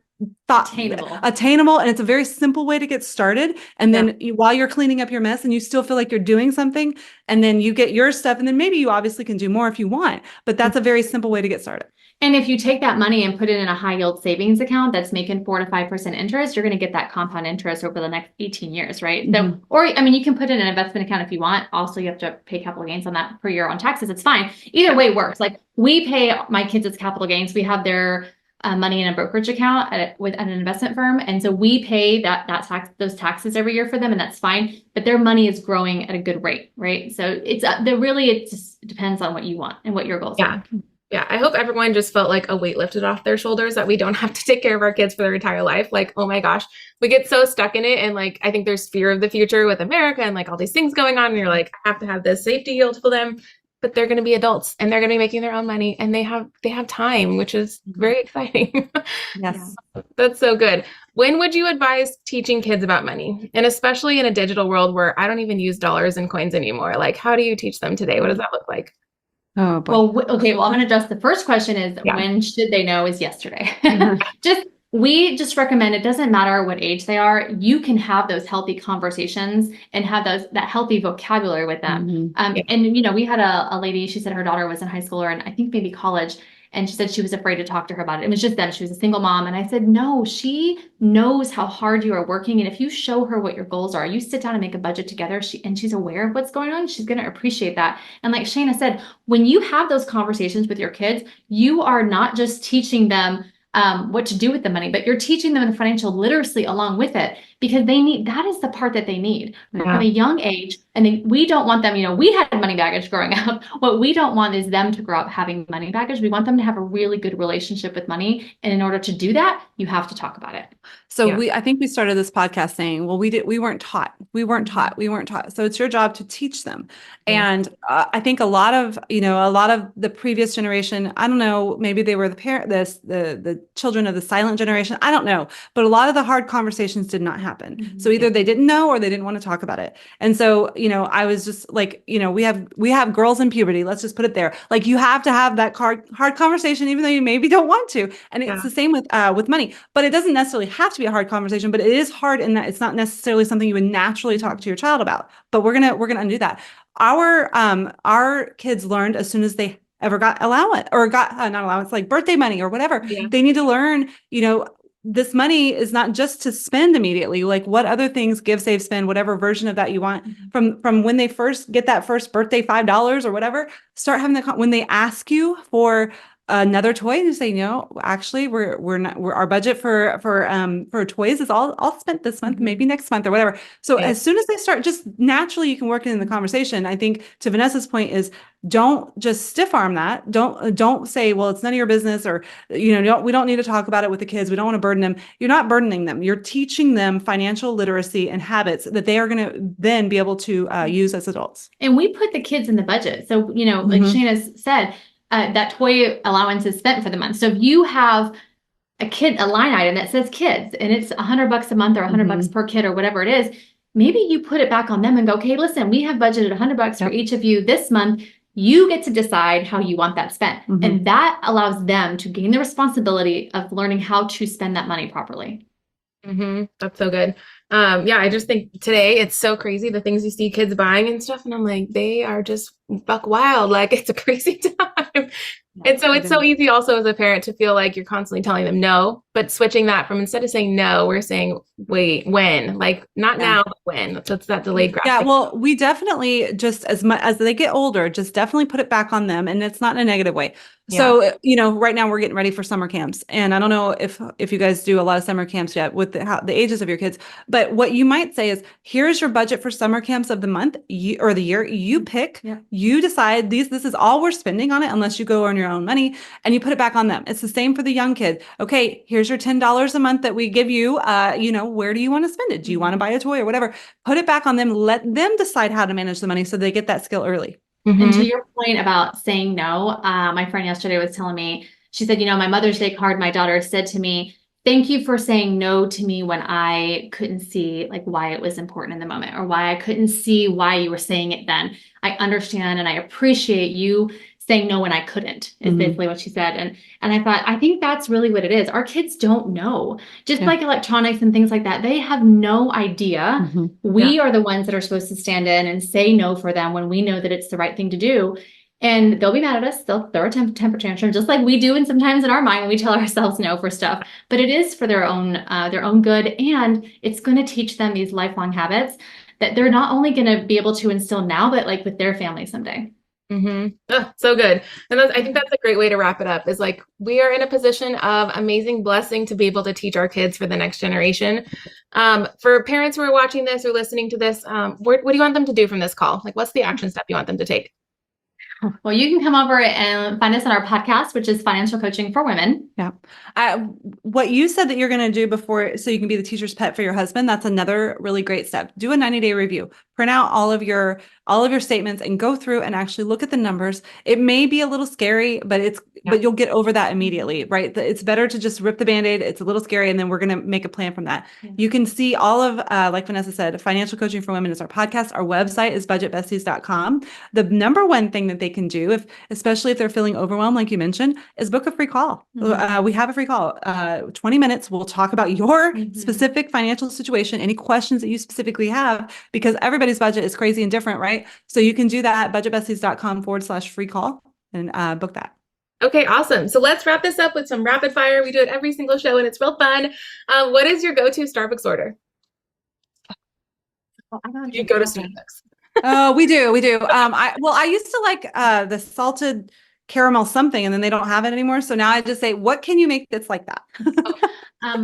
attainable, and it's a very simple way to get started. And then while you're cleaning up your mess and you still feel like you're doing something, and then you get your stuff, and then maybe you obviously can do more if you want, but that's a very simple way to get started. And if you take that money and put it in a high yield savings account that's making 4 to 5% interest, you're going to get that compound interest over the next 18 years, right? So, or I mean, you can put it in an investment account if you want. Also, you have to pay capital gains on that per year on taxes. It's fine. Either way works. Like we pay my kids as capital gains. We have their money in a brokerage account at an investment firm. And so we pay those taxes every year for them, and that's fine. But their money is growing at a good rate, right? So it just depends on what you want and what your goals are. Yeah, I hope everyone just felt like a weight lifted off their shoulders, that we don't have to take care of our kids for their entire life. Like, oh my gosh, we get so stuck in it. And like, I think there's fear of the future with America and like all these things going on. And you're like, I have to have this safety yield for them. But they're going to be adults and they're going to be making their own money, and they have time, which is very exciting. Yes. That's so good. When would you advise teaching kids about money? And especially in a digital world where I don't even use dollars and coins anymore. Like, how do you teach them today? What does that look like? Oh, boy. Well, okay. Well, I'm going to address the first question is when should they know is yesterday. We just recommend, it doesn't matter what age they are, you can have those healthy conversations and have that healthy vocabulary with them. And, we had a lady, she said her daughter was in high school, or in, I think maybe college. And she said she was afraid to talk to her about it. It was just them. She was a single mom. And I said, no, she knows how hard you are working. And if you show her what your goals are, you sit down and make a budget together, and she's aware of what's going on, she's going to appreciate that. And like Shana said, when you have those conversations with your kids, you are not just teaching them what to do with the money, but you're teaching them the financial literacy along with it, because that is the part that they need from a young age. And we don't want them, we had money baggage growing up. What we don't want is them to grow up having money baggage. We want them to have a really good relationship with money. And in order to do that, you have to talk about it. So I think we started this podcast saying, well, we weren't taught. So it's your job to teach them. And I think a lot of the previous generation, I don't know, maybe they were the children of the silent generation. I don't know, but a lot of the hard conversations did not happen. So either they didn't know or they didn't want to talk about it. And so, I was just like, we have girls in puberty. Let's just put it there. Like, you have to have that hard conversation, even though you maybe don't want to. And it's the same with money, but it doesn't necessarily have to be a hard conversation, but it is hard in that it's not necessarily something you would naturally talk to your child about. But we're going to undo that. Our kids learned as soon as they ever got allowance, or got not allowance, like birthday money or whatever. They need to learn, this money is not just to spend immediately. Like, what other things, give, save, spend, whatever version of that you want, from when they first get that first birthday $5 or whatever, start having when they ask you for another toy, to say, no, actually, our budget for toys is all spent this month, maybe next month or whatever. So as soon as they start, just naturally, you can work it in the conversation. I think to Vanessa's point is, don't just stiff arm that. Don't say, well, it's none of your business, or, we don't need to talk about it with the kids. We don't want to burden them. You're not burdening them. You're teaching them financial literacy and habits that they are going to then be able to use as adults. And we put the kids in the budget. So, like Shana said, that toy allowance is spent for the month. So if you have a line item that says kids, and it's $100 a month or $100 per kid or whatever it is, maybe you put it back on them and go, okay, listen, we have budgeted $100 for each of you this month. You get to decide how you want that spent. And that allows them to gain the responsibility of learning how to spend that money properly. That's so good. I just think today it's so crazy, the things you see kids buying and stuff. And I'm like, they are just buck wild. Like, it's a crazy time. And so it's so easy also as a parent to feel like you're constantly telling them no, but switching that from, instead of saying no, we're saying, wait, when? Like, not now, but when? So it's that delayed gratification. Yeah, well, we definitely, just as much as they get older, just definitely put it back on them. And it's not in a negative way. So, right now we're getting ready for summer camps, and I don't know if you guys do a lot of summer camps yet with the ages of your kids, but what you might say is, here's your budget for summer camps of the month or the year. You pick, you decide this is all we're spending on it, unless you go earn your own money, and you put it back on them. It's the same for the young kid. Okay, here's your $10 a month that we give you. Where do you want to spend it? Do you want to buy a toy or whatever? Put it back on them. Let them decide how to manage the money so they get that skill early. And to your point about saying no, my friend yesterday was telling me, she said, my Mother's Day card, my daughter said to me, thank you for saying no to me when I couldn't see why it was important in the moment, or why I couldn't see why you were saying it then. I understand and I appreciate you saying no when I couldn't, is basically what she said. And I thought, I think that's really what it is. Our kids don't know. Just like electronics and things like that, they have no idea. We are the ones that are supposed to stand in and say no for them when we know that it's the right thing to do. And they'll be mad at us. They'll throw a temper tantrum, just like we do. And sometimes in our mind, when we tell ourselves no for stuff, but it is for their own good. And it's going to teach them these lifelong habits that they're not only going to be able to instill now, but with their family someday. Oh, so good. And I think that's a great way to wrap it up, is we are in a position of amazing blessing to be able to teach our kids for the next generation. For parents who are watching this or listening to this, what do you want them to do from this call? What's the action step you want them to take? Well, you can come over and find us on our podcast, which is Financial Coaching for Women. Yeah. What you said that you're going to do before, so you can be the teacher's pet for your husband, that's another really great step. Do a 90-day review. Print out all of your statements and go through and actually look at the numbers. It may be a little scary, but but you'll get over that immediately, right? It's better to just rip the Band-Aid. It's a little scary, and then we're going to make a plan from that. You can see all of, like Vanessa said, Financial Coaching for Women is our podcast. Our website is budgetbesties.com. The number one thing that they can do, especially if they're feeling overwhelmed, like you mentioned, is book a free call. We have a free call, 20 minutes. We'll talk about your specific financial situation, any questions that you specifically have, because everybody's budget is crazy and different, right? So you can do that, budgetbesties.com/free call, and book that. Okay, awesome. So let's wrap this up with some rapid fire. We do it every single show and it's real fun. What is your go-to Starbucks order? You go to Starbucks. Oh, we do. I used to like the salted caramel something, and then they don't have it anymore. So now I just say, what can you make that's like that?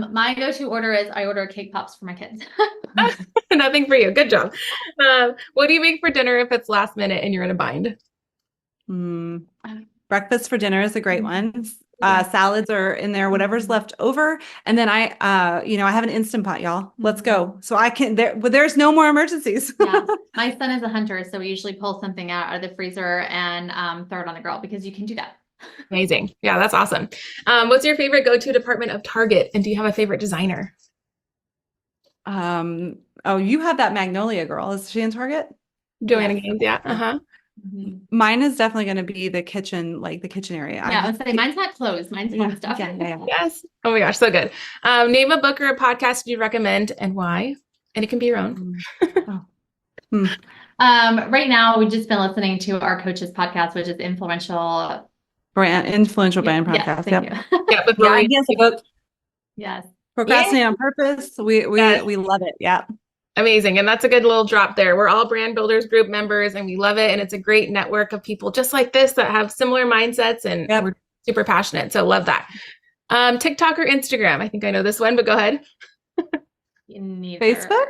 My go-to order is I order cake pops for my kids. Nothing for you. Good job. What do you make for dinner if it's last minute and you're in a bind? Breakfast for dinner is a great one. Salads are in there, whatever's left over. And then I have an Instant Pot, y'all. Let's go. So there's no more emergencies. My son is a hunter, so we usually pull something out of the freezer and throw it on the grill, because you can do that. Amazing. Yeah, that's awesome. What's your favorite go-to department of Target? And do you have a favorite designer? You have that Magnolia girl. Is she in Target? Joanna Gaines, yeah. Mine is definitely going to be the kitchen area. Yeah, I would say mine's not closed. Mine's fun stuff. Yes. Oh my gosh, so good. Name a book or a podcast you'd recommend and why? And it can be your own. Right now, we've just been listening to our coach's podcast, which is Influential Brand Podcast. Yes, book. Yes. Procrastinate on Purpose. We love it. Yeah. Amazing. And that's a good little drop there. We're all Brand Builders Group members and we love it. And it's a great network of people just like this that have similar mindsets, and we're super passionate. So love that. TikTok or Instagram? I think I know this one, but go ahead. Facebook?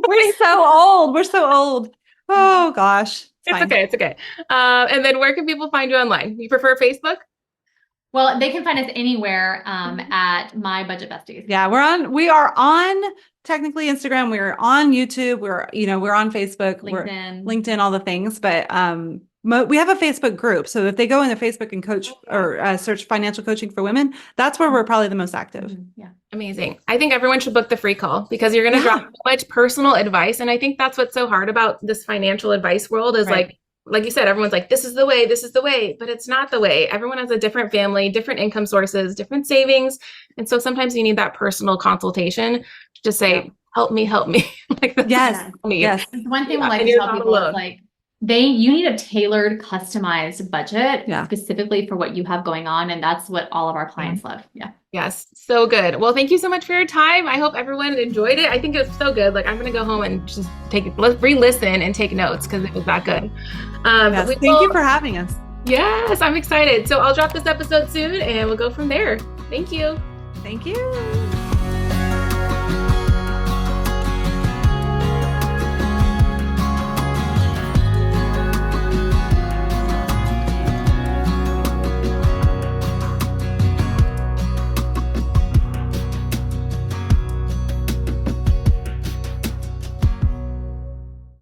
We're so old. Oh gosh. It's okay. And then where can people find you online? You prefer Facebook? Well, they can find us anywhere at My Budget Besties. Yeah, we are on technically Instagram. We're on YouTube. We're on Facebook, LinkedIn, all the things. But we have a Facebook group. So if they go into Facebook and coach or search Financial Coaching for Women, that's where we're probably the most active. Yeah. Amazing. I think everyone should book the free call, because you're going to drop so much personal advice. And I think that's what's so hard about this financial advice world is like you said, everyone's like, this is the way, but it's not the way. Everyone has a different family, different income sources, different savings. And so sometimes you need that personal consultation to just say, help me. Yes. One thing I like to tell people is you need a tailored, customized budget specifically for what you have going on. And that's what all of our clients love. Yeah. Yes. So good. Well, thank you so much for your time. I hope everyone enjoyed it. I think it was so good. I'm going to go home and just re-listen and take notes because it was that good. Thank you for having us. Yes, I'm excited. So I'll drop this episode soon and we'll go from there. Thank you. Thank you.